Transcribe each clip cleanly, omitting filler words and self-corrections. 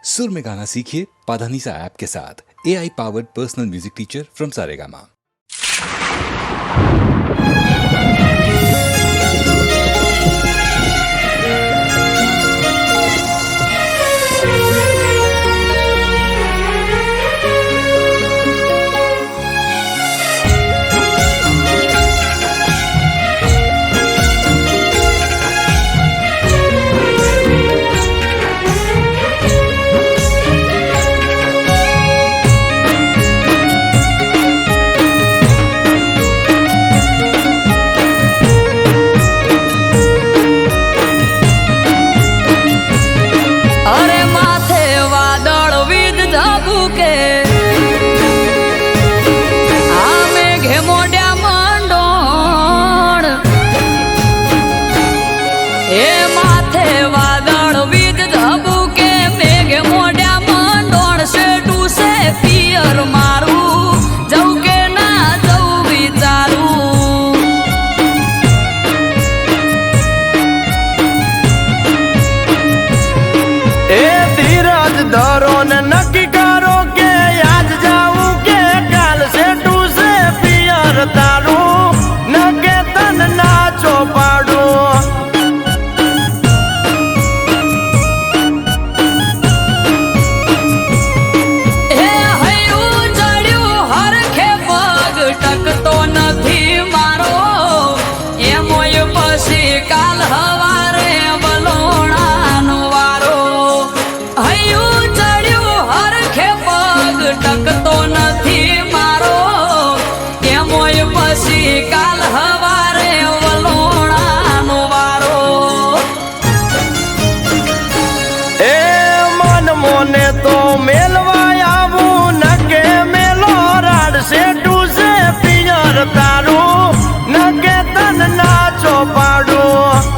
सुर में गाना सीखिए पाधानीसा ऐप के साथ। AI powered personal music teacher from Saregama. धरो ने नक्की करो के आज जाऊं के काल से टू से पियर तारू न के तन नाचो पाड़ू हे हयू चढ़्यू हरखे पग टकतो નથી મારો એમોય પછી કાલ હવારે બલોણાનો વારો હયુ ટકતો નથી મારો એમોય પછી કાલ હવારે વલોણાનો વારો એ મન મોને તો મેલવા આવું ન કે મેલો રાડ સે ટુ સે પિયર તારું ન કે તન નાચો પાડું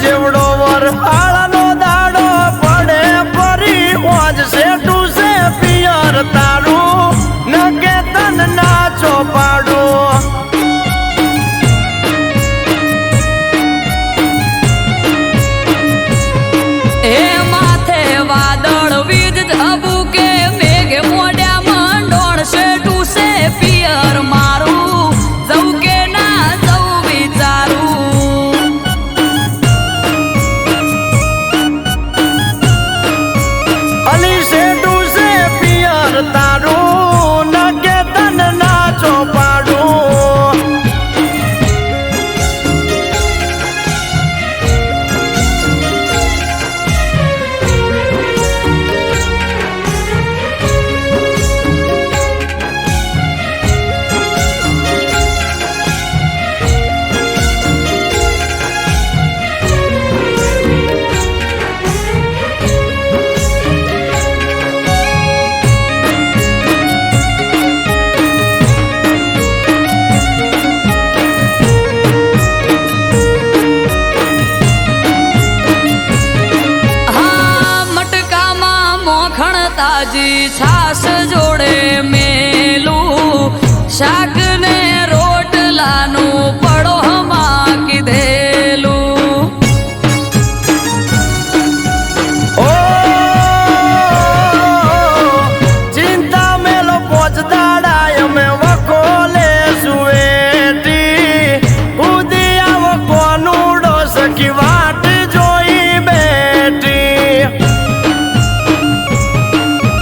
જેવડો વર હાળનો દાડો પડે પરી ઓજ સે ટુ સે પિયર તારું ન કે તન નાચો પાડું એ માથે વાદળ વીજ ધબુકે મેઘ મોડ્યા મંડોળ સે ટુ સે પિયર મારું જવું કે ના જવું વિચારું તાજી છાસ જોડે મેલું શાક ને રોટલાનું પડોમાં કીધેલું. ઓ ચિંતા મેલો પોચદાડા અમે વખોલે સુવેટી ઉદી આવો કોનુડો સખી વાટ જોઈ બેઠી.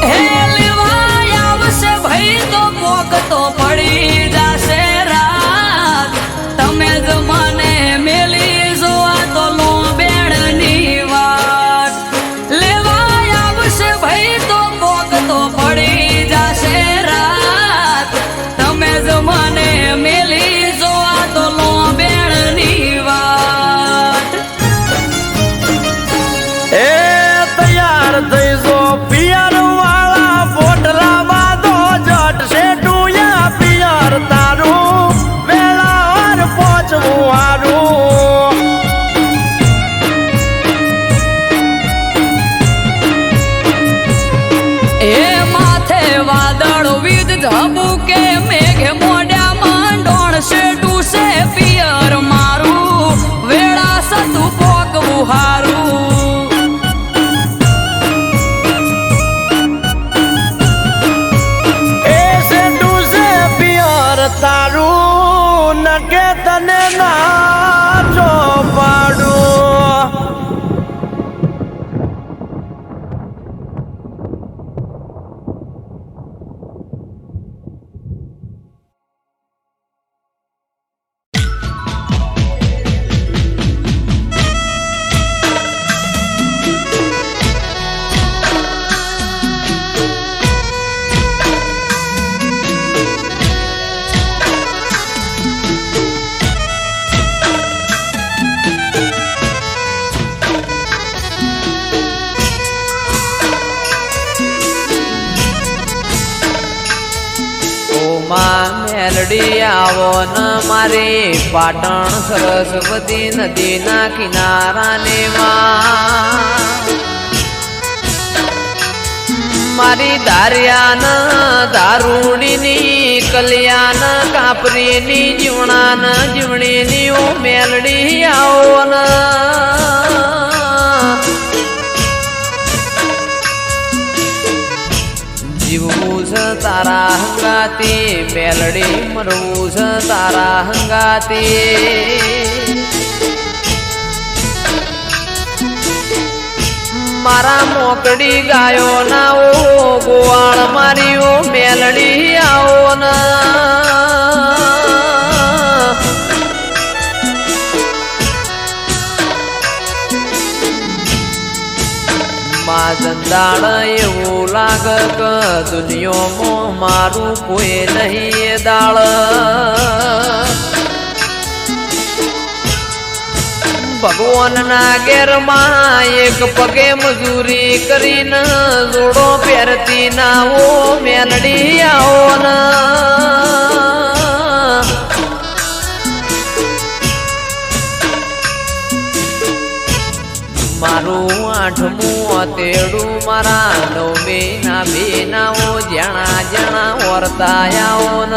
હે લેવાય આવશે ભાઈ તો પોક તો પડી જાશે રાત. તમે જ મને મેલી જોવા તો લો બેડની વાત. લેવાય આવશે ભાઈ તો પોક તો પડી જાશે રાત. તમે જ મને મેલી જોવા તો લો બેડની વાત. એ તૈયાર થઈ જો પિયર વાળા પોટલા બાંધો જટ શેઠુયા પિયર તારું વેળાવાર પહોંચવું હારું. એ માથે વાદળ વીજ ઝબુકે મેઘે મોઢામાં ડોણશે ટૂસે પિયર મારું વેળા સતું પોકવું હારું. એ શેઠું છે પિયર તારું નકે તને ના જો પાડું. મેલડી આવો ન મારી પાટણ સરસ્વતી નદીના કિનારાને મારી દારિયાન દારૂડીની કલ્યાણ કાપરીની જીવણાન જીવણીની ઓ મેલડી આવો ન જીવવું છે તારા હંગાતી મેલડી મરવું છે તારા હંગાતી. મારા મોકડી ગાયો ના ઓ ગોવાળ મારી ઓ મેલડી આવો ના. જંદાળ એવું લાગ કે દુનિયામાં મારું કોઈ નહીં એ દાળ. ભગવાનના ઘેરમાં એક પગે મજૂરી કરીને જોડો પહેરતી ના ઓ મેલડી આવો ના. મારું આઠમું તેડું મારા નવમી ના બેનાઓ જણા જણા વર્તાયાઓ ન.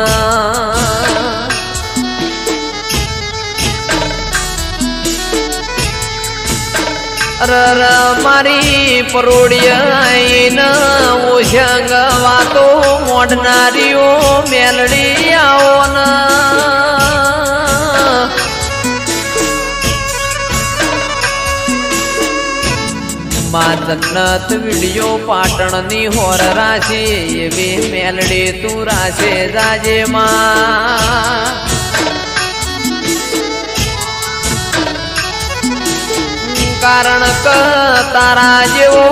મારી પરોડિયા ઓશંગ વાતો મોડનારીઓ મેલડી આવો ના. માં જન્નત વિડિયો પાટણની હોર રાશી એવી મેલડી તું રાશે જાજે માં. કારણ કે તારા જેવો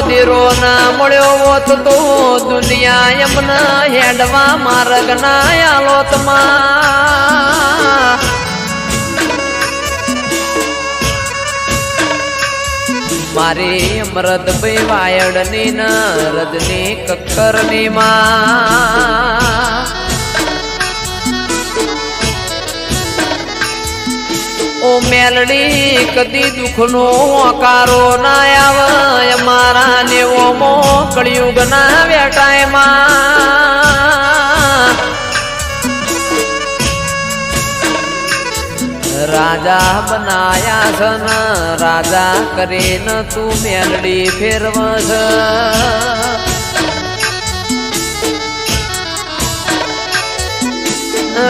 દીરો ના મળ્યો હોત તો દુનિયા એમને હેડવા માર્ગ ના આલોતમાં. મારી અમૃતભાઈ વાયડની ન રજની કક્કરની માં. ઓ મેલડી કદી દુઃખનો ઓકારો ના આવે મારા નેવો મો કળિયુગ ના વેટાયમાં રાજા બનાયા છન રાજા કરીને તું મેલડી ફેરવસ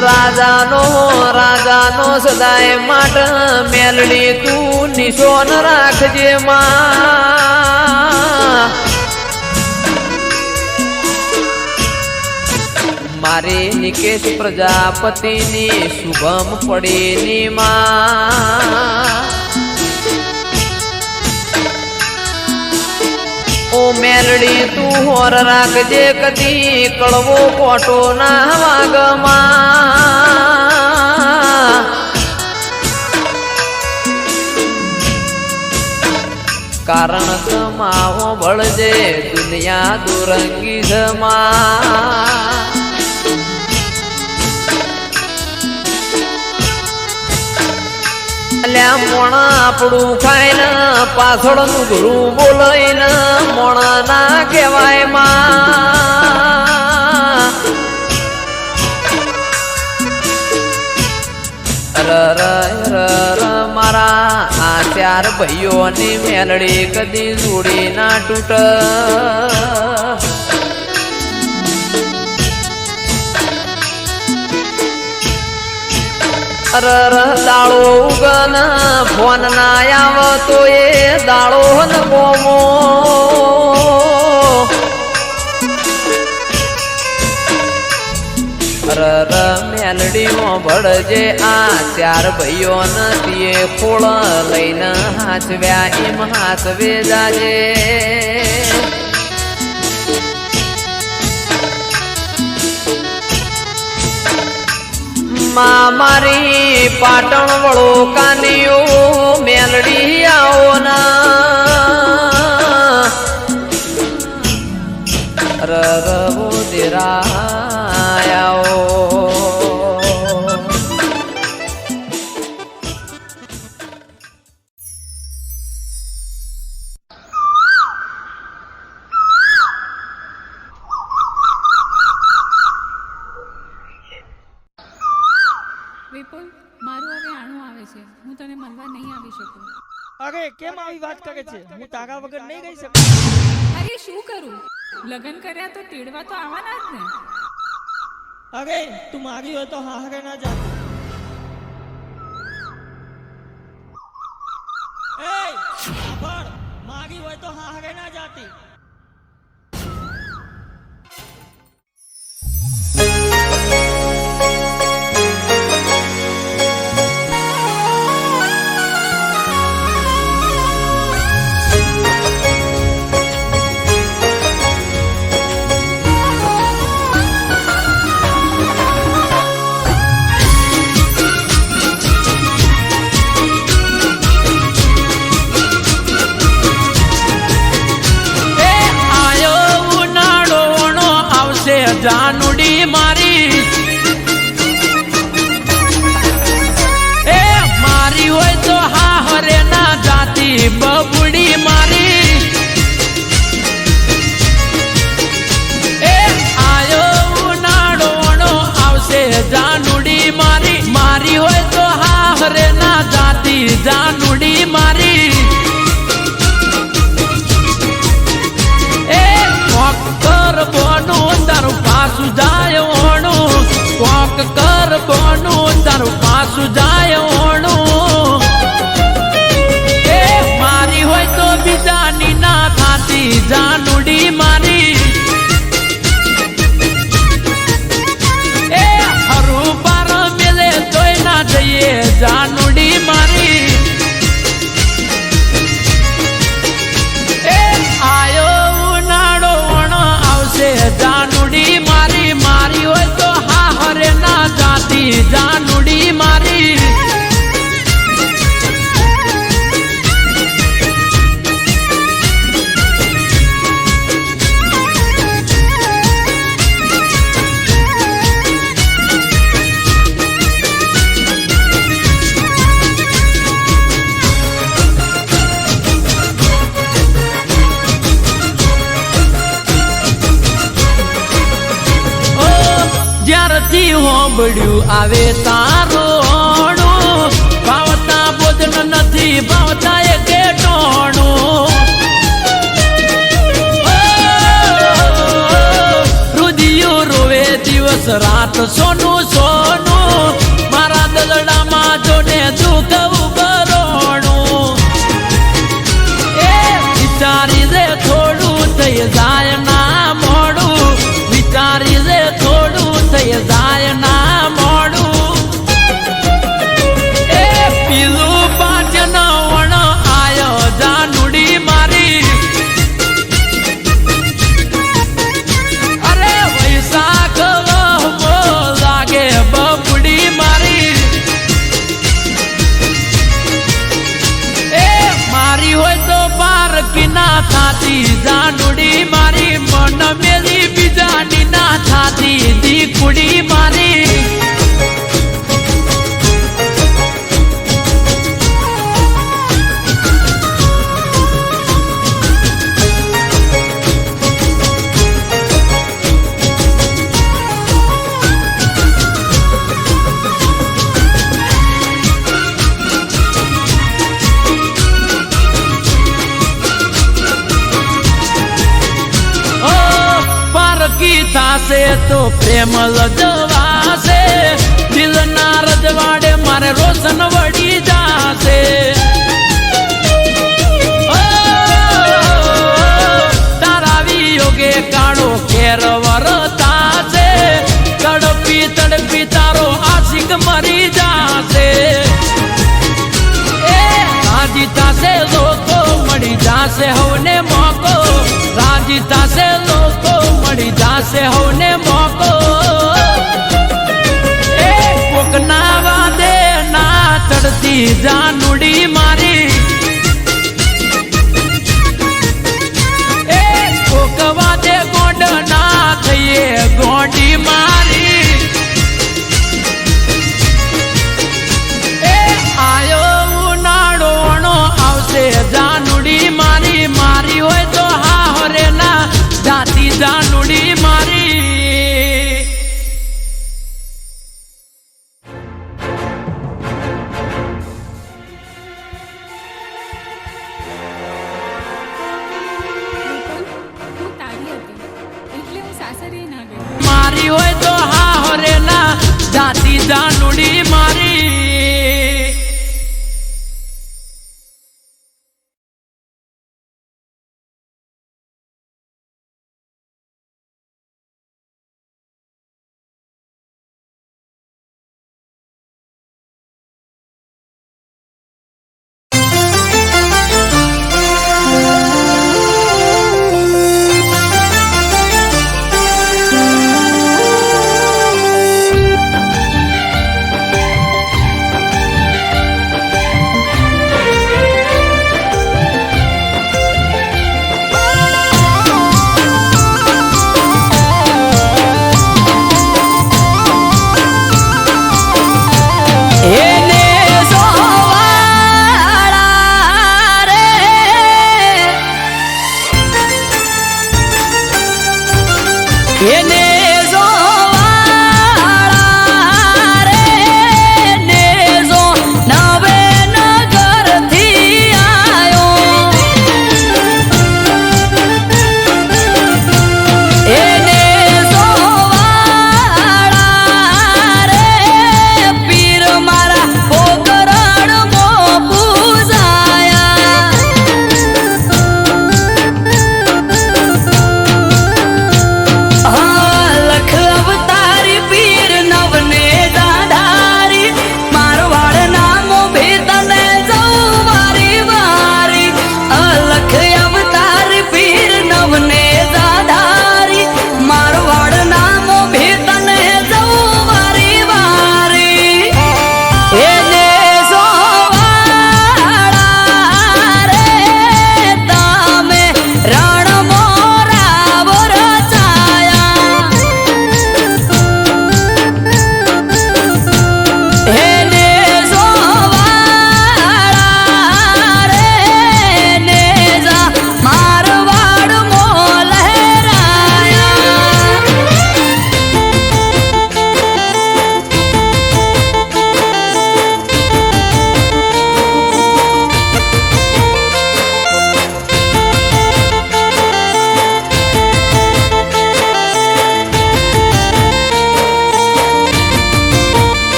રાજાનો સદાય માટ મેલડી તું નિશોન રાખજે માં મારી નિકેશ પ્રજાપતિની શુભમ પડીની માં ઓ મેલડી તું હોર રાખજે કદી કળવો કોટો ના વાગમાં કારણ કમાવો બળજે દુનિયા દુરંગી જમા મોણા આપણું ખાઈને પાછળનું ગુરુ બોલાઈને મોણા ના કહેવાય માં મારા આ ચાર ભાઈઓની મેલડી કદી જોડી ના તૂટ દાળો ઉગન ફોન ના આવતો એ દાળો ન ગોમો મેલડીઓ ભળજે આ ચાર ભાઈઓ નથી ખોળ લઈને હાચવ્યા એમ હાચવે જાજે મારી પાટણ વળો કાનીઓ મેલડી આવો ના રવો દેરાયાઓ વિપુલ મારું હવે આણું આવે છે હું તને મળવા નહીં આવી શકું અરે કેમ આવી વાત કરે છે હું તારા વગર નહીં રહી શકું અરે શું કરું લગ્ન કર્યા તો તેડવા તો આવવાના જ ને અરે તું મારી હોય તો હારે ના જા એ સાંભળ મારી હોય તો હારે ના જાતી જાનુડી મારી એ મારી હોય તો હા હરે ના જાતી બબુડી મારી એ આયો ઉનાળોનો આવશે જાનુડી મારી મારી હોય તો હા હરે ના જાતી જાનુડી મારી એ ડોક્ટર બોનું તારું પાસું જાય ઓણું કોક કર બોનું તારું પાસું જાય ઓણું એ મારી હોય તો બીજાની ના થાતી જાનુડી મારી એ હરું પાર મેલે તોય ના જઈએ જાનુડી મારી એ આયો ઉનાળો આવશે જાનુડી મારી મારી હોય તો હા હરે ના જાતી જાનુડી મારી હોબળ્યું આવે તારોણું ભાવતા બોધન નથી ભાવતા એ કેટોણું રુદિયો રોવે દિવસ રાત સોનું સોનું મારા દલડામાં જોને દુઃખ ઉભરોણું એ વિચારી રે થોડું થઈ જાય ના મોડું વિચારી રે થોડું થઈ જાય ના મોડું એ પીલું પાટણ વણ આયો જાનુડી મારી અરે વૈશાખ વહમો લાગે બબુડી મારી એ મારી હોય તો પાર કિના થાતી જાનુડી મારી મન મેલી બીજાની ના થાતી દી કુડી મારી થાશે તો પ્રેમ લજવાશે દિલના રજવાડે મારે રોશન વળી જાશે તારા વિયોગે કાળો ઘેર વરતાશે તડપી તડપી તારો આશિક મરી જાશે એ રાજી થાશે લોકો મળી જાશે હવને મોકો રાજી થાશે લોકો મળી જાશે હવને મોકો એ કોકના વાદે ના ચડતી જાનુડી મારી એ કોક વાદે ગોંડ ના થઈએ ગોંડી મારી એ આયો ઉનાળોણો આવશે જાનુડી મારી મારી હોય તો હા હરે ના જાતી જાનુડી મારી હું તારી હતી એટલે હું સાસરે ના ગઈ મારી હોય તો હા હરે ના જાતી જાનુડી મારી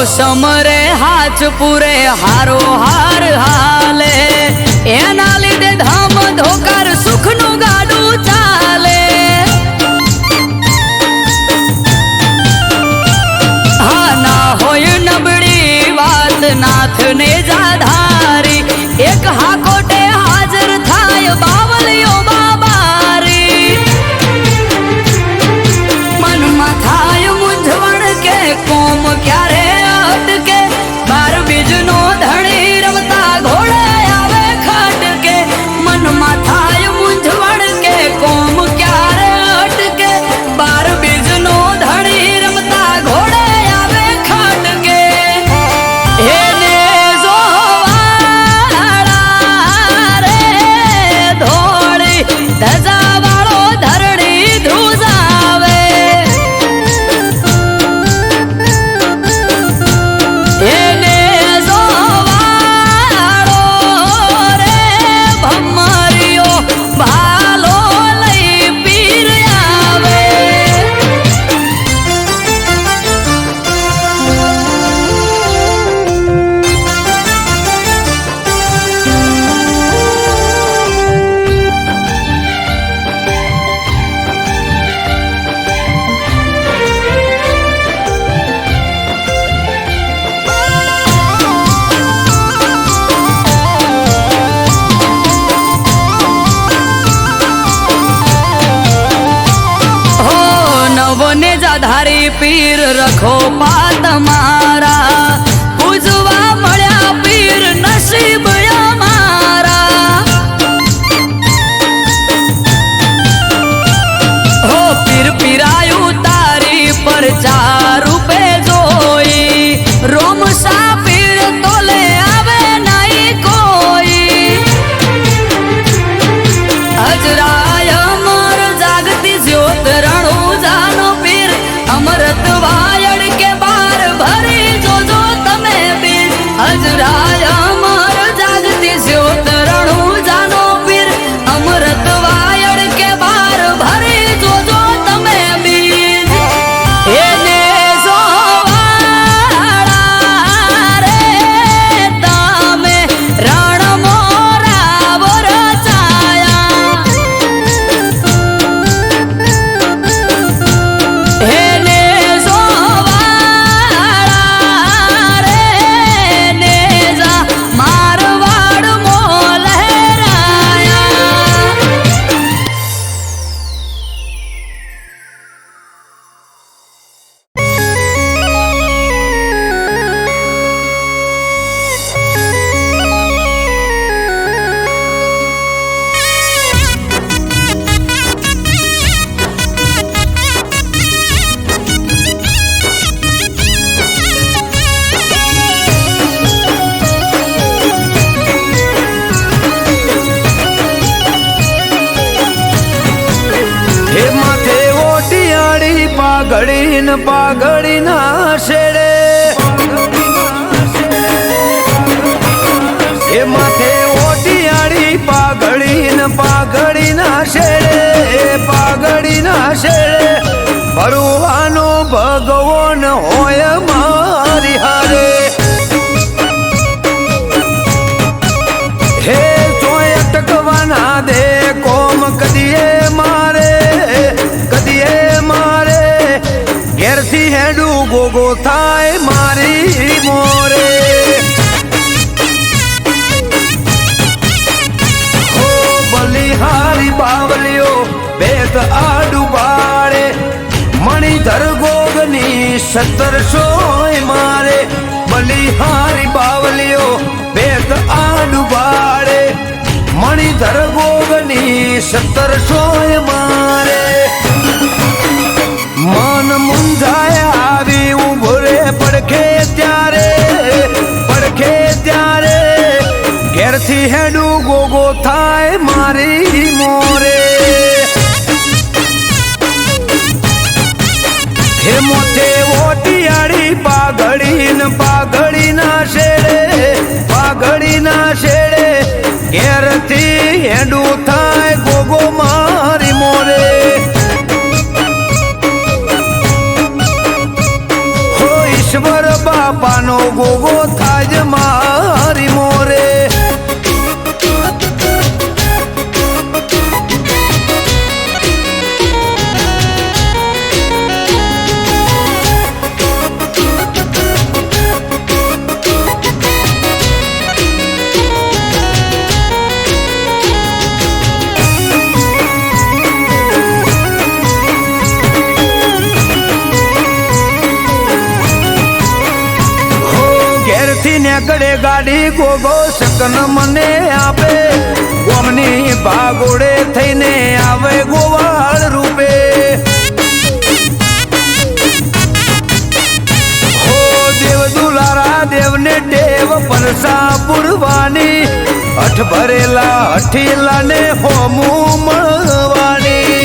સમરે હાચ પૂરે હારો હાર હાલે એના લીધે ધામ ધોકાર સુખનું ગાડું ચાલે હા ના હોય નબળી વાત નાથને જાધારી એક હાકોટે હાજર થાય બાવલીઓ બાબારી મનમાં થાય મૂંઝવણ કે કોમ ક્યારે અટકે બાર બીજનો ધણી રમતા ઘોડે આવે ખટકે મનમાં થાય મૂંઝવણ કે કોમ ક્યારે અટકે બાર બીજનો ધણી રમતા ઘોડે આવે ખટકે એને જોવાળા રે ધોળી ધજા વાળો ધરણી ધ્રુજાવે એને જોવાળો રે ભમરિયો ભાલો લઈ પીર આવે હો નવને જાધારી પીર રખો પાત મારા પૂજવા મળ્યા પીર નસીબ અમારા હો પીર પીરાયું તારી પર ચાર રૂપે જોઈ રોમસા પીર તોલે આવે નહીં કોઈ હજરાય અમર જાગતી જ્યોત રણુજાનો પીર અમરત વાયડ કે બાર ભરી જોજો તમે પીર હજરાય અમર જાગતી જ્યોત રણુજાનો પીર અમરત વાયડ કે બાર ભરી જોજો તમે પીર એને જોવાળા રે તમે રણ મોરા વરચાયા એને જોવાળા રે નેજા મારવાડ મો લહેરાયા હે માથે ઓટિયાળી પાઘડી ના શેડે હે માથે ઓટિયાળી પાઘડી ના શેડે ભરવાનો ભગવાન હોય મારી હારે હે ચોય અટકવાના દે કોમ કદીએ મારે ઘેરથી હેડું ગોગો થાય મારી મોરે હો બલિહારી બાવલીઓ બેત આડું બાળે મણિધર ગોગની 1700 મારે બલિહારી બાવલીઓ બેત આડું બાળે મણિધર ગોગની 1700 મારે મન મુંજાય આવી ઉભો રે પડખે ત્યારે ઘેરથી હેડું ગોગો થાય મારી મોરે હે મોથે ઓટિયાળી પાઘડી ના શેડે ઘેરથી હેડું થાય ગોગો મારી મોરે હો ઈશ્વર બાપા નેકડે ગાડી ગોગો શકન મને આપે ગોમની ભાગોડે થઈને આવે ગોવાળ રૂપે હો દેવ દુલારા દેવને ટેવ પરસા પુરવાની અઠ ભરેલા અઠીલા ને હોમું મળવાની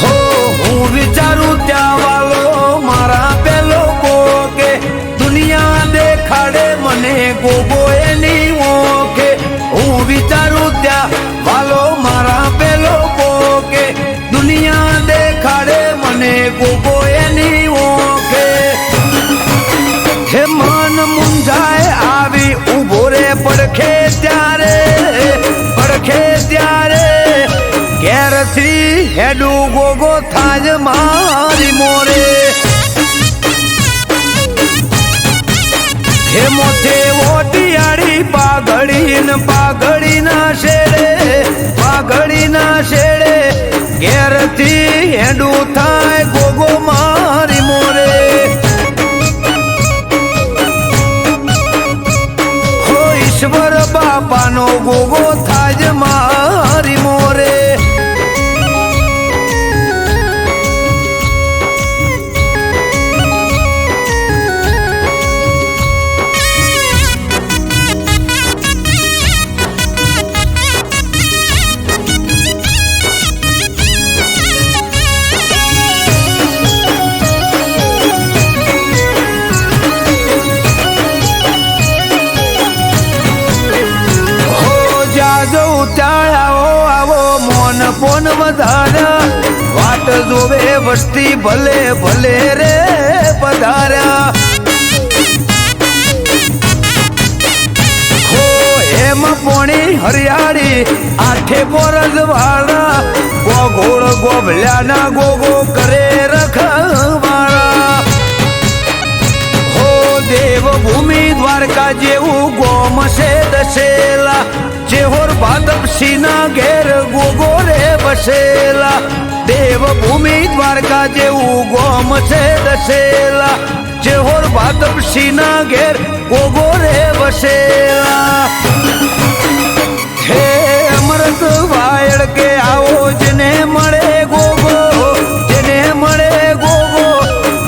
હો હું વિચારું ત્યાં વાલો મારા પેલો કે દુનિયા દેખાડે મને ગોગો એની ઓકે હું વિચારું ત્યાં વાલો મારા પેલો કે દુનિયા દેખાડે મને ગોગો એની ઓકે હે મન મુંજાય આવી ઉભો રે પડખે ત્યારે ઘેરથી હેડું ગોગો થાય મારી મોરે હે મોથે ઓટિયાળી પાઘડી ના શેડે ઘેરથી હેડું થાય ગોગો મારી મોરે હો ઈશ્વર બાપાનો ગોગો થાય મારી મોરે પોન વધાર્યા વાટ જોવે વસ્તી ભલે ભલે રે પધાર્યા હો એમ પોણી હરિયાળી આઠે બોરજ વાળા ગોગોળ ગોભલ્યા ના ગોગો કરે રખવાળા હો દેવભૂમિ દ્વારકા જેવું ગોમ છે દશેલા જેહોર ભાદપ સિંહના ઘેર ગોગો રે બસેલા દેવભૂમિ દ્વારકા જેવું ગોમ છે દશેલા જેહોર ભાદપ સિંહના ઘેર ગોગો રે બસેલા હે અમૃત વાયડ કે આવો જેને મળે ગોગો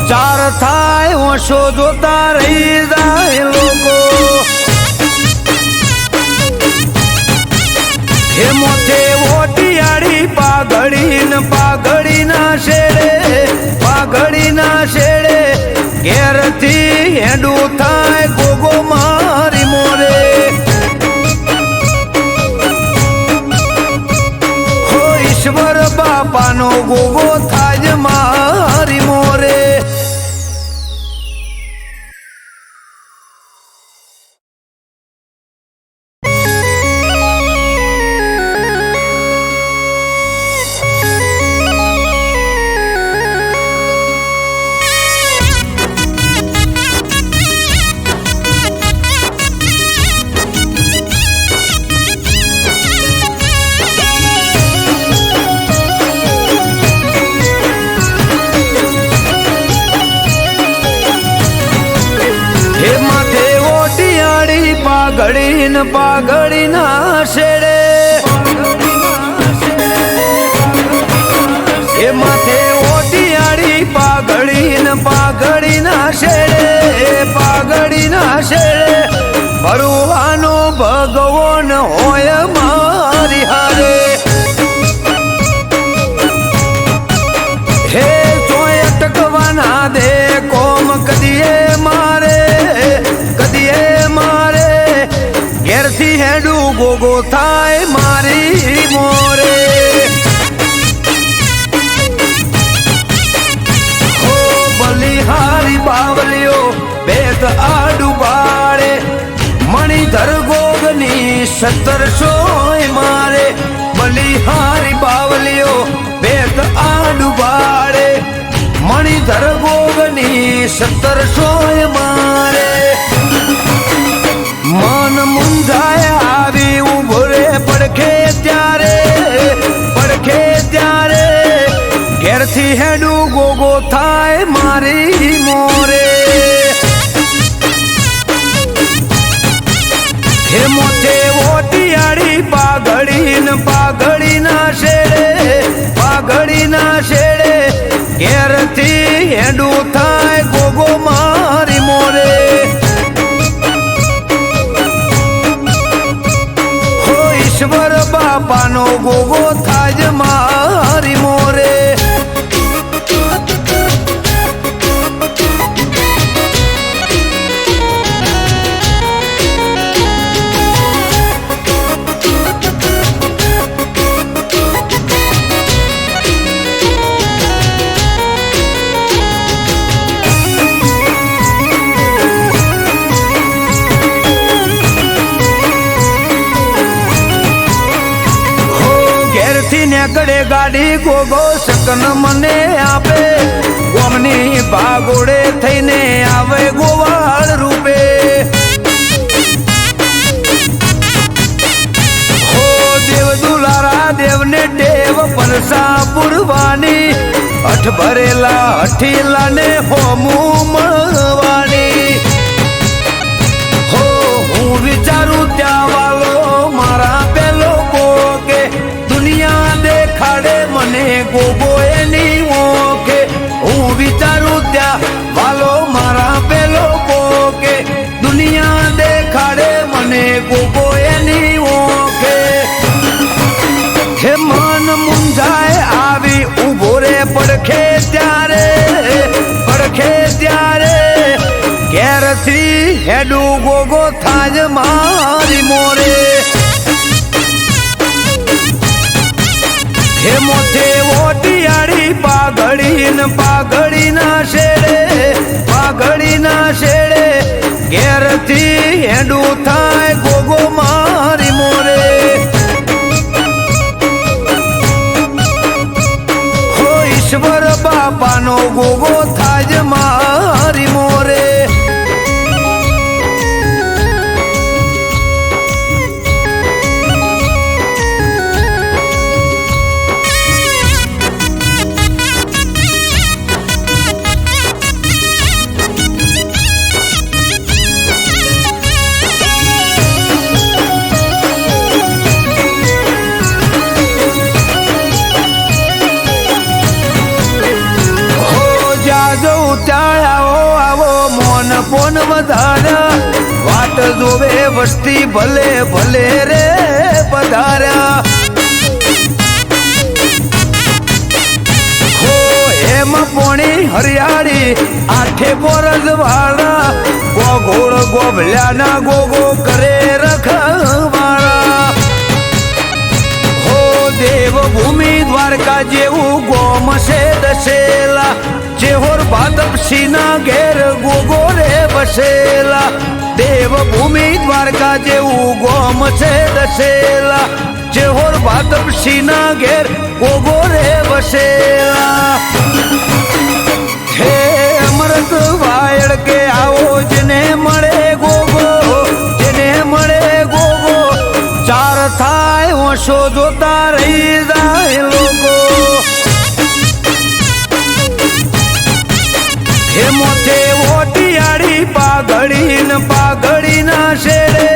ચાર થાય ઓછો જોતા રહી જાય લોકો હે મોથે ઓટિયાળી પાઘડી ના શેડે ઘેરથી હેડું થાય ગોગો મારી મોરે હો ઈશ્વર બાપાનો ગોગો થાય મારી મોરે પાઘડી ના શેડે એ માથે ઓટિયાળી પાઘડી ના શેડે ભરવાનો ભગવાન હોય મારી હારે હે ચોય અટકવાના દે કોમ કદીએ મારે ઘેરથી હેડું ગોગો થાય મારી મોરે હો બલિહારી બાવલીઓ બેત આડુ બાળે મણિધર ગોગની 1700 મારે બલિહારી બાવલીઓ બેત આડુ બાળે મણિધર ગોગની 1700 મારે મન મુંજાય આવી ઉભો રે પડખે ત્યારે ઘેરથી હેડું ગોગો થાય મારી મોરે પાઘડીના શેડે ઘેરથી હેડું થાય ગોગો મારી મોરે હો ઈશ્વર બાપાનો ગોગો થાય મારી મોરે નેકડે ગાડી ગોગો શકન મને આપે ગોમની ભાગોડે થઈને આવે ગોવાળ રૂપે હો દેવ દુલારા દેવને ટેવ પરસા પુરવાની અઠ ભરેલા અઠીલા ને હોમું મળવાની હો હું વિચારું ત્યાં વાલો મારા પેલો કોકે દુનિયા દેખાડે મને ગોગો એની ઓકે હું વિચારું ત્યાં વાલો મારા પેલો કોકે દુનિયા દેખાડે મને ગોગો એની ઓકે હે મન મુંજાય આવી ઉભો રે પડખે ત્યારે ઘેરથી હેડું ગોગો થાય મારી મોરે હે મોથે ઓટિયાળી પાઘડીના શેડે ઘેરથી હેડું થાય ગોગો મારી મોરે હો ઈશ્વર બાપાનો ગોગો થાય મારી મોરે પોન વધાર્યા વાટ જોવે વસ્તી ભલે ભલે રે પધાર્યા હો એમ પોણી હરિયાળી આઠે બોરજ વાળા ગોગોળ ગોભલ્યાના ગોગો કરે રખવાળા હો દેવભૂમિ દ્વારકા જેવું ગોમ છે દશેલા જેહોર ભાદપસીના ઘેર ગોગો રે વસેલા દેવભૂમિ દ્વારકા જેવું ગોમ છે દશેલા જેહોર ભાદપસીના ઘેર ગોગો રે વસેલા હે અમૃત વાયડ કે આવો જેને મળે ગોગો ચાર થાય ઓછો જોતા રહી જાય લોકો હે મોથે ઓટિયાળી પાઘડીના શેડે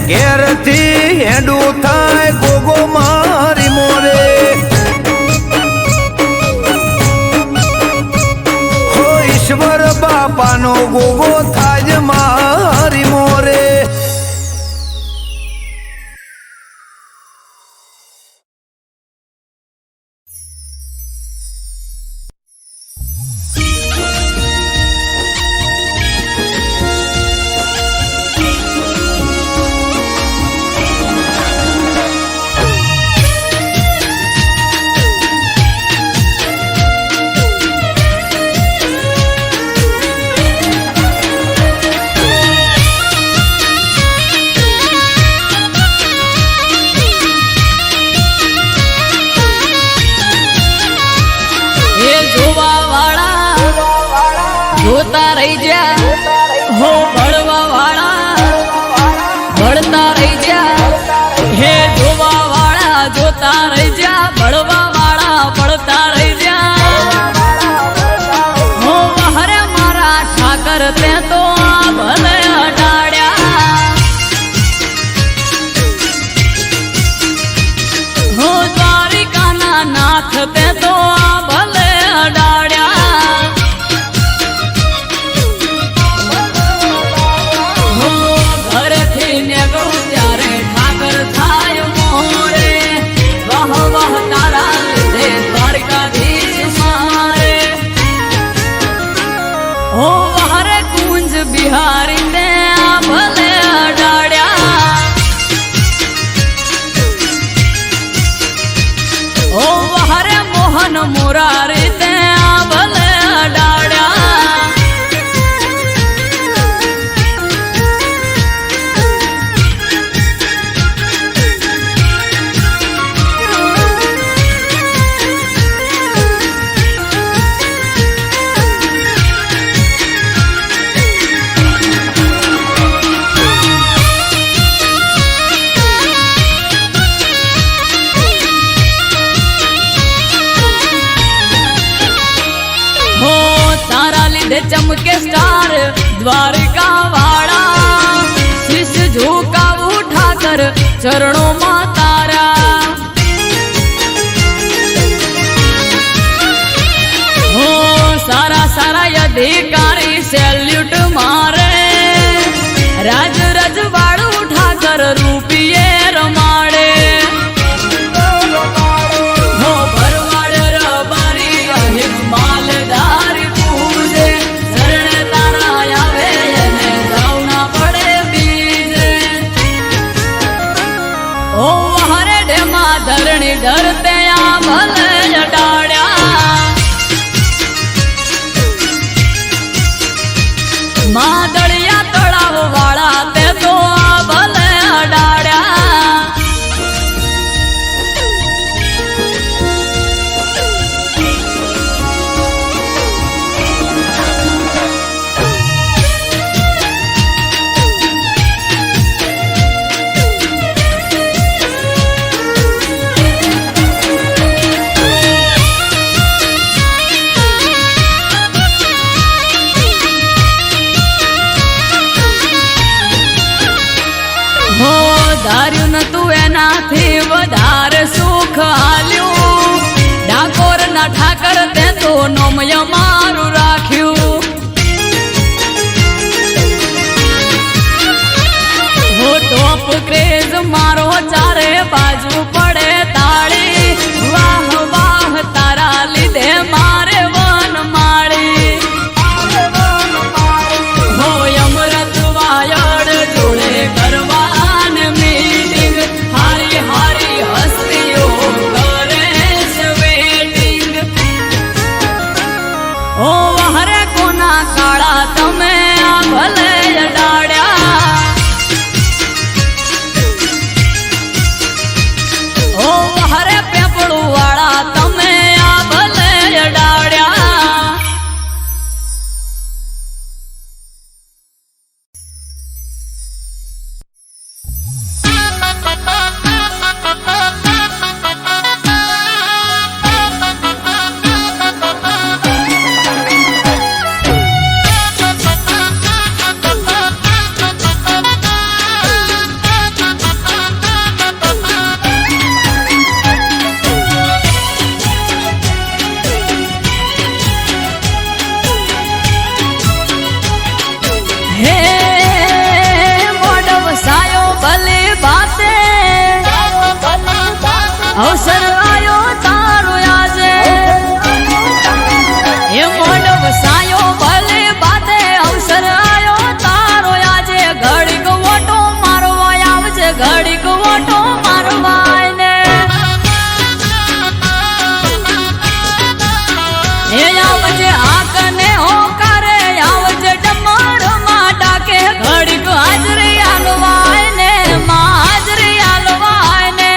ઘેરથી હેડું થાય ગોગો મારી મોરે હો ઈશ્વર બાપાનો ગોગો થાય મારી મોરે જોતા રહી જા હો ભણવા વાળા ભણતા રહી જા હે જોવા વાળા જોતા રહી જા ભણવા વાળા ભણતા રહી જા હો હરે મારા ઠાકર તે તો ભલે અડાડ્યા નાથ તે તો આ ભલે અડાડ્યા ઘરેથી નીકળું ત્યારે ઠાકર થાય મોરે વાહ વાહ તારા લીધે દ્વારકાધીશ મારે હો વહારે કુંજ બિહારી ને આ ભલે અડાડ્યા ઓ વહારે મોહન મોરારી તે આ ભલે અડાડ્યા હો તારા લીધે ચમકે સ્ટાર દ્વારકા વાળા શીશ ઝુકાવું ઠાકર ચરણોમાં તારા હો સારા સારા અધિકારી સેલ્યુટ મારે રાજ રજવાડું ઠાકર રૂપિયે રમાડે હો ભરવાડ રબારી અહિમ માલધારી પૂજે શરણે તારા આવે એને જાવ ના પડે બીજે ઓ હરે ડેમાં ધરણી ધરતે આ ભલે અડાડ્યા માદળિયા તળાવ વાળા તે તો આ ભલે અડાડ્યા હો ધાર્યું નતું એનાથી વધારે સુખ આલ્યું ડાકોર ના ઠાકર તે તો નોમય મારું રાખ્યું હો ટોપ ક્રેઝ મારો ચારે બાજુ પડે તાળી વાહ વાહ તારા લીધે મારે વન માળી હો અમૃત વાયડ જોડે કરવાન મીટિંગ હારી હારી હસ્તીઓ કરે છે વેટિંગ ઓ હરે કોના કાળા તમે આ ભલે અડાડ્યા ઓ હરે પેપળું વાળા તમે આ ભલે અડાડ્યા હે મોડવ સાયો ભલે બાતે અવસર આયો તારો આજે હે મોડવ સાયો ભલે બાતે અવસર આયો તારો આજે ઘડીક ઓટો મારવા આવજે ઘડીક ઓટો મારવા ને હે આવજે આકને હોકારે આવજે ડમર માં ડાકે ઘડીક હાજરી આલવાય ને માં હાજરી આલવાય ને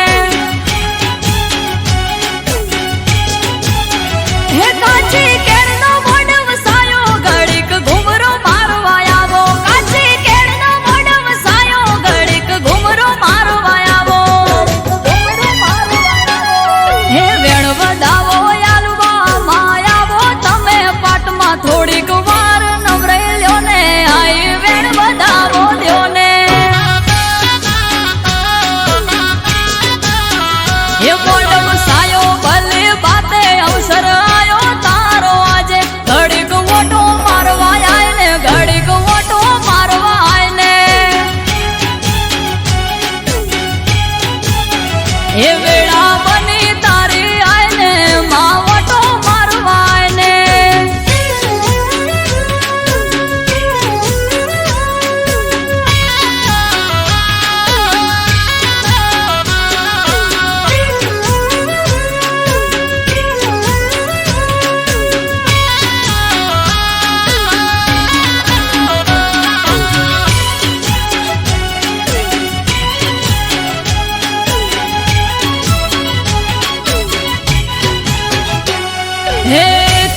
હે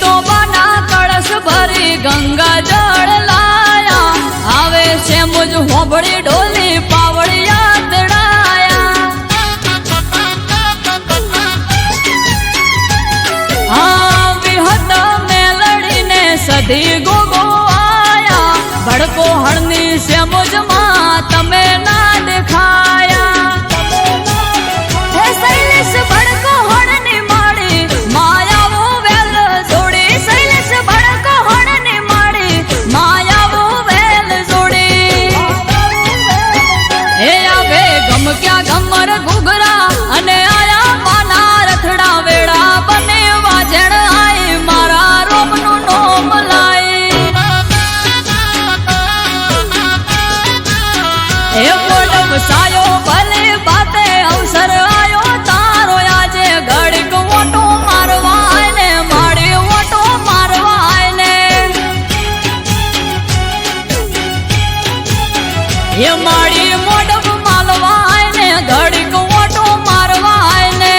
તો બના કળશ ભરી ગંગા જળ લાયા આવે છે મુજ હોબળી ઢોલી પાવડિયા દડાયા હા વિહત મેલડીને સધી ગોગો આયા ભડકો હળની છે મુજમાં તમે ના દેખાયા હે શૈલેષ ભડકો હળની માડી માયાવો વેલ જોડી શૈલેષ ભડકો હળની માડી માયાવો વેલ જોડી હે આવે ગમ ક્યાં ગમર ઘુઘરા અને આયા માના રથડા વેડા બને વાજણ આઈ મારા રોમનું નોમ લાઈ હે મોડમ સાયો ભલે બાતે અવસર આયો તારો આજે ઘડીક ઓટો મારવાય ને માડી ઓટો મારવાય ને હે માડી મોડમ માલવાય ને ઘડીક ઓટો મારવાય ને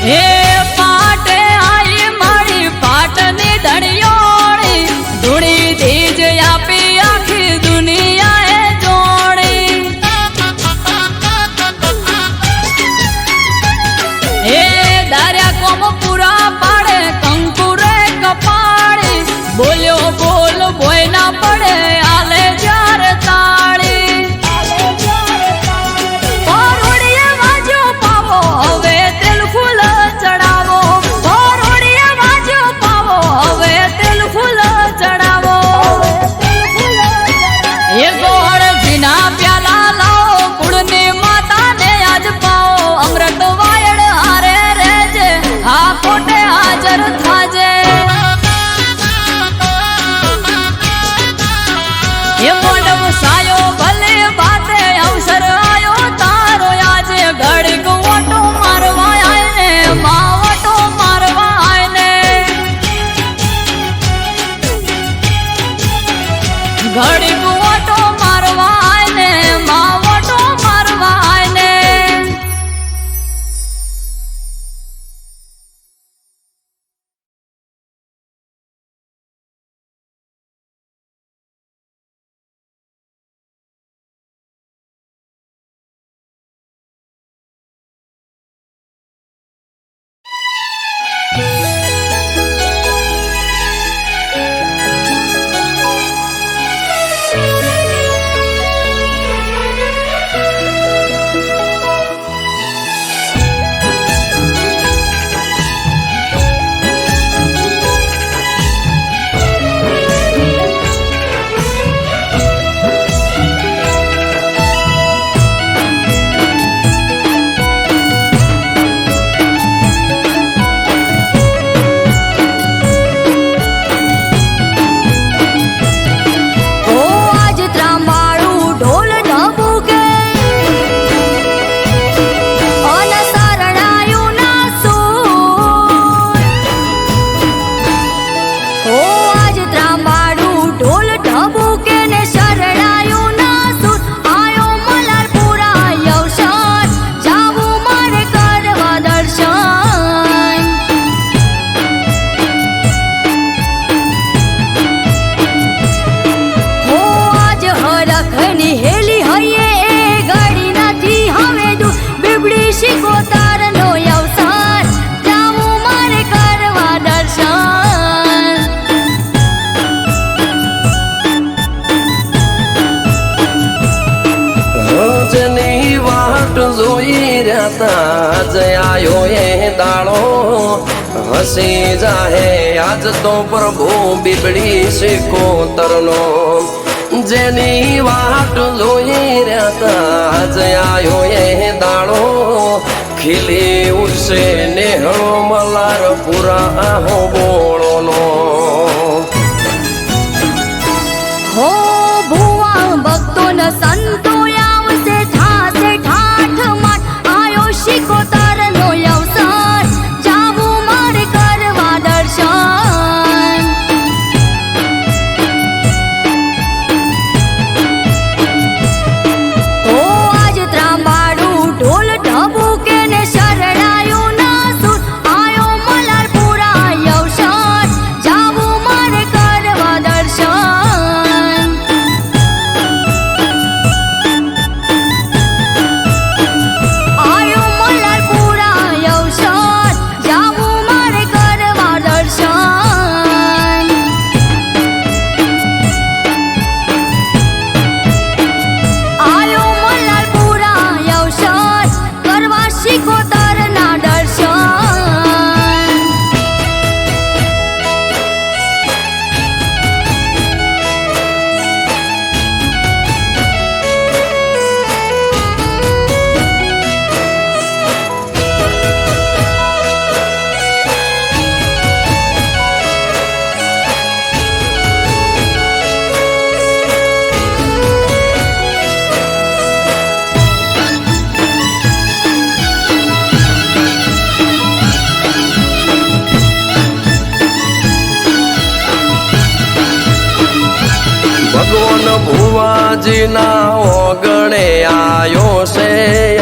હે પાટે આઈ મારી પાટની ધણિયોળી ધૂણી ધીજ આપી આખી દુનિયાએ જોડી હે દાર્યા કોમ પૂરા પાડે કંકુરે કપાળી બોલ્યો બોલ બોય ના પડે આલે જ્યારે તાળી ઓરડીએ વાજ્યો પાવો હવે તેલ ફૂલ ચડાવો ઓરડીએ વાજ્યો પાવો હવે તેલ ફૂલ ચડાવો એ ગોળ જીના પ્યાલા લાવો કુળની માતાને આજ પાવો અમૃત વાયડ હારે રેજે આ કોટે હાજર થાજે એ મોડમ સાયો ભલે બાતે અવસર આયો તારો આજે ઘડીક ઓટો મારવાય ને માં ઓટો મારવાય ને ઘડીક ઓટો મારવાય ને માં ઓટો મારવાય ને જતા જયાયો એ દાડો હસી જાહે આજ તો પ્રભુ બીબડી શિકોતરનો જેની વાટ જોઈ રહ્યા જયાયો એ દાડો ખીલી ઉઠશે નેહળો મલાર પૂરા આહો બોળોનો માજીના ઓગણે આયો છે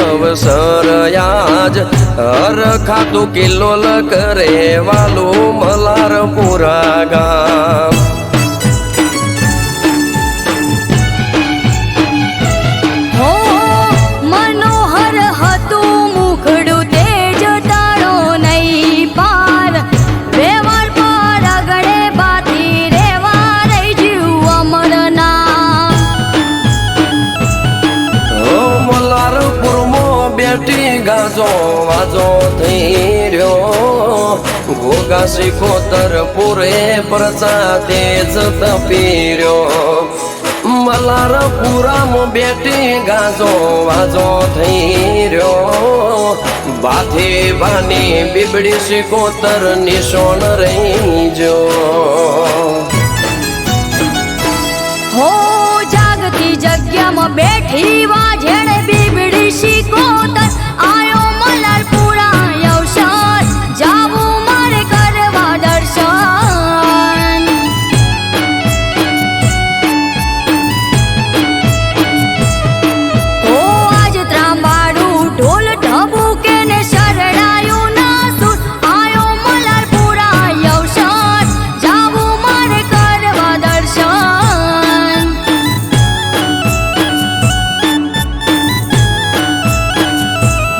અવસર આજ હર ખાતું કિલ્લોલ કરે વાલું મલારપુરા ગામ હો મનોહર હતું મુખડું તેજ તારો નહીં પાર વેવાળ પર આગળે બાથી રેવા રહી જીવ અમરના મલારપુરમાં બેઠી ગાજો વાજો થઈ રહ્યો ગોગા શિકોતર પૂરે પ્રજા તેજ તપી રહ્યો મલારપુરામાં બેઠી ગાજો વાજો થઈ રહ્યો બાથી બાની બીબડી શિકોતર નિશોન રહી જો હો જાગતી જગ્યામાં બેઠી વાજેડ બીબડી શિકોતર આયો મલારપુરા અવસર જાવું મારે કરવા દર્શન હો આજ ત્રાંબાડું ઢોલ ઢબુકે ને શરણાયું ના સુર આયો મલારપુરા અવસર જાવું મારે કરવા દર્શન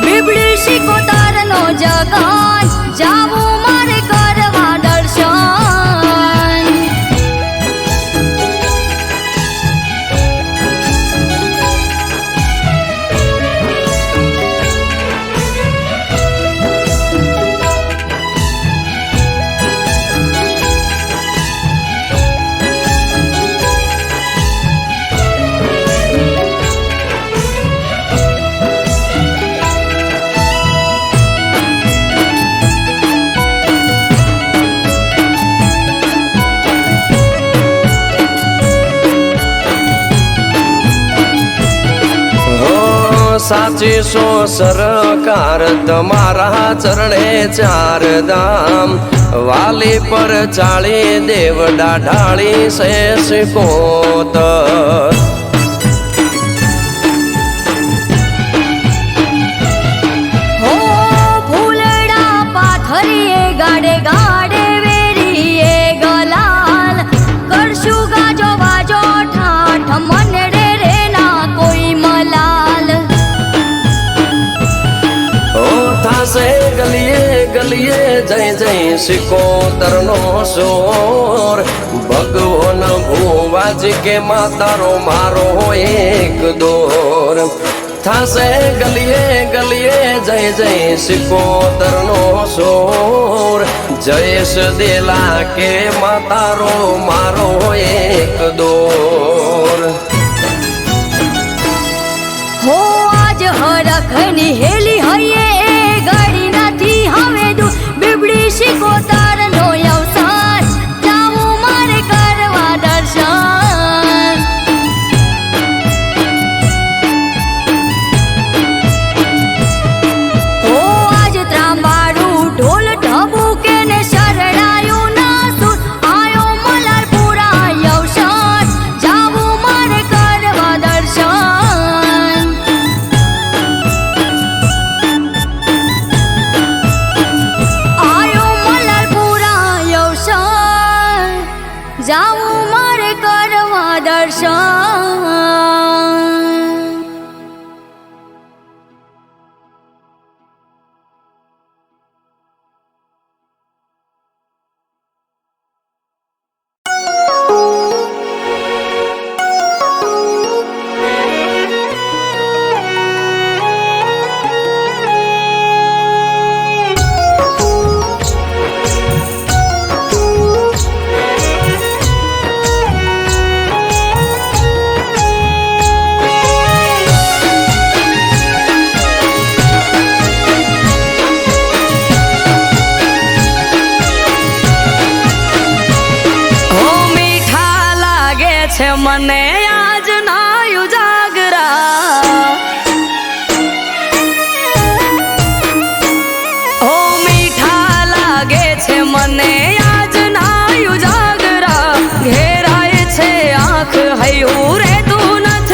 બીબડી શિકોતરનો જગન જાવું મારે કરવા દર્શન સાચી સો સરકાર તમારા ચરણે ચાર ધામ વાલી પર ચાળી દેવડા ઢાળી શેષ કોતર હો ફૂલડા પાથરીએ ગાડે ગાડે વેરીએ ગલાલ કરશું ગાજો વાજો ઠાઠ મનડે રે ના કોઈ મલાલ થાશે ગલીએ ગલીએ જય જય શિકોતરનો સોર ભગવાન ભુવાજ કે માતારો મારો એક દોર થાશે ગલીએ ગલીએ જય જય શિકોતરનો સોર જયેશ દેલા કે માતારો મારો એક દોર હો આજ હરખની હેલી હૈયે એ ગાડી નથી હવે દૂર બીબડી શિકોતરનો અવસર જાવું મારે કરવા દર્શન હો આજ ત્રાંબાડું ઢોલ ઢબુકે ને શરણાયું ના સુર આયો મલારપુરા અવસર જાવું મારે કરવા દર્શન આયો મલારપુરા અવસર જાવું મારે કરવા દર્શન છે મને આજ ના ઉજાગરા ઓ મીઠા લાગે છે મને આજ ના ઉજાગરા ઘેરાય છે આંખ હૈયું રે તું નથી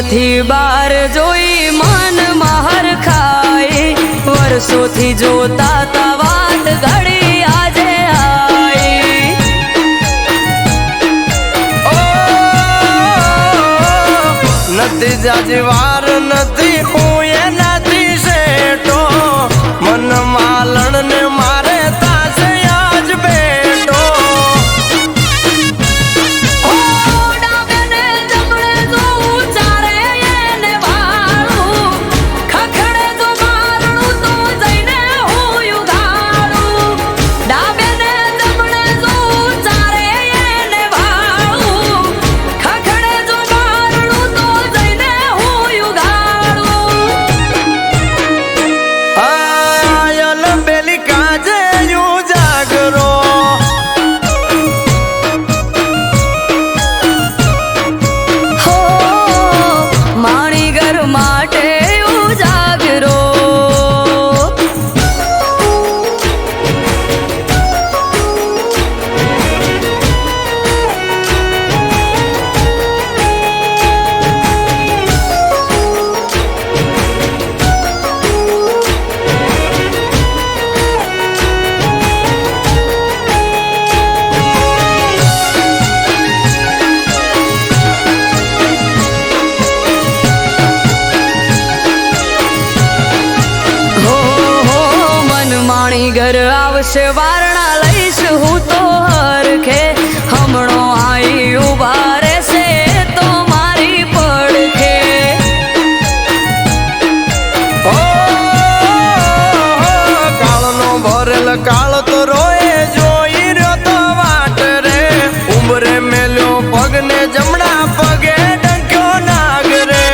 વર્ષોથી બાર જોઈ મન મહર ખાઈ વર્ષોથી જોતા તા વાત ઘડી આજે આઈ નથી જાજી વાર નથી હું એનાથી શેઠો મન માલણ ને મારે તાસે આજ બેઠો ઘર આવશે વારણા લઈશ હું તો હરખે હમણો આઈ ઉભા રહેશે તો મારી પડખે કાળનો ભરેલ કાળ તો રોએ જોઈ રહ્યો તો વાટ રે ઉંબરે મેલ્યો પગને જમણા પગે ડંક્યો નાગ રે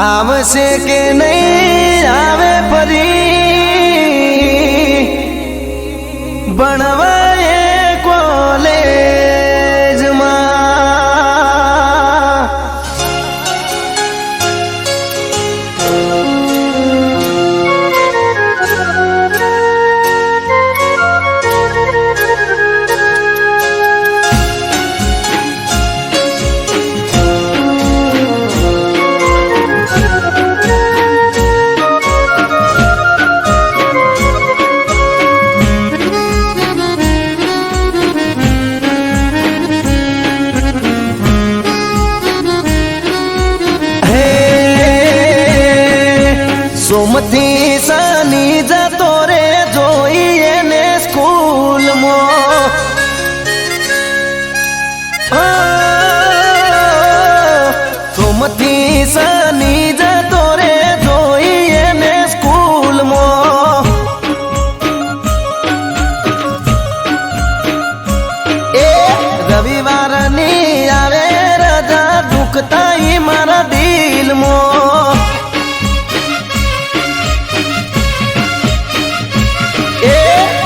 આવશે કે નહીં આવે ફરી ભણવાએ કોલેજમાં સોમથી શનિ જતો રે જોઈએ ને સ્કૂલમાં સોમથી શનિ જતો રે જોઈએ ને સ્કૂલમાં એ રવિવારની આવે રજા દુખતા મારા દિલમાં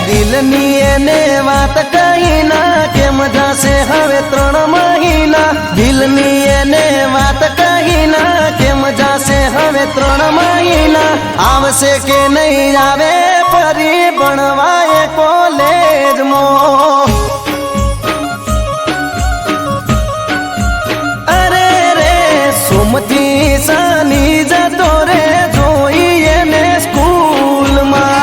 દિલની એને વાત કહી ના કેમ જશે હવે 3 મહિના દિલની એને વાત કહી ના કેમ જશે હવે 3 મહિના આવશે કે નહીં આવે ફરી ભણવાએ કોલેજમાં અરે રે સોમથી શનિ જતો રે જોઈએ ને સ્કૂલમાં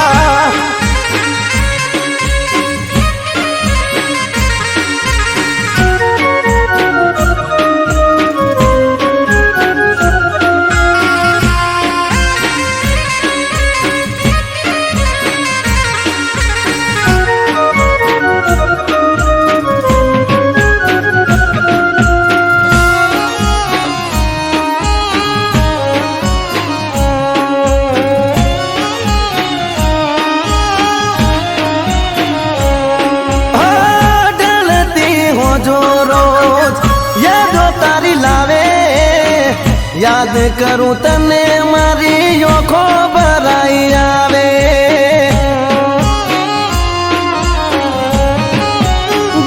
યાદ કરું તને મારી ઓખો ભરાઈ આવે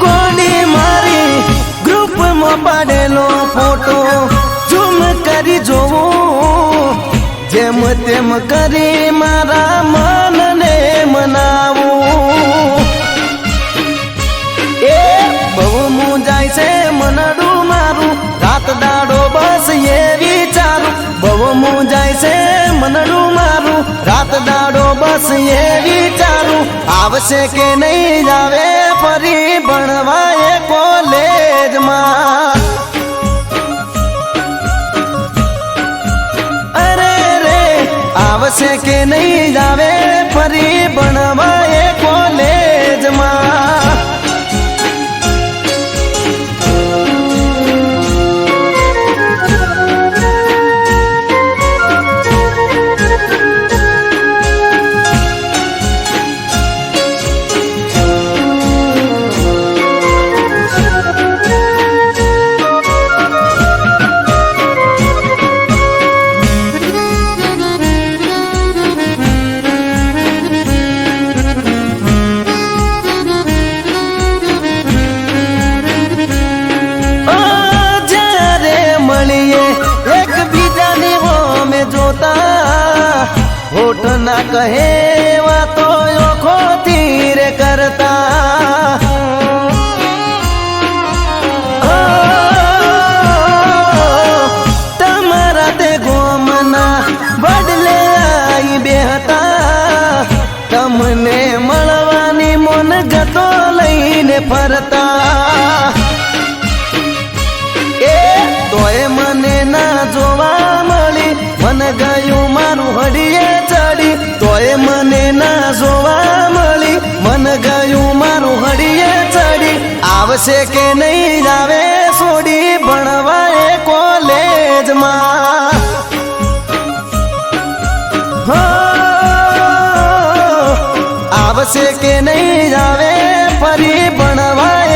ગોડી મારી ગ્રુપમાં પાડેલો ફોટો ઝૂમ કરી જોવું જેમ તેમ કરી મારા મનને મનાવું એ બહુ મુંજાય છે મનડું મારું રાત દાડો બસ એ વિચારું બહુ મુંજાય છે મનડું મારું રાત દાડો બસ એ વિચારું આવશે કે નહીં આવે ફરી ભણવા એ કોલેજમાં આવશે કે નહીં આવે ફરી ભણવા એ કોલેજમાં હોઠ ના કહે વાતો ઓખો તીરે કરતા તમારા તે ગોમના બદલે આઈ બેહતા તમને મળવાની મન ગતો લઈને ફરતા એ તોય મને ના જોવા મળી મન ગયું મારું હડીએ ચડી તોય મને ના જોવા મળી મન ગયું મારું હડીએ ચડી આવશે કે નહીં આવે છોડી ભણવા એ કોલેજમાં આવશે કે નહીં આવે ફરી ભણવા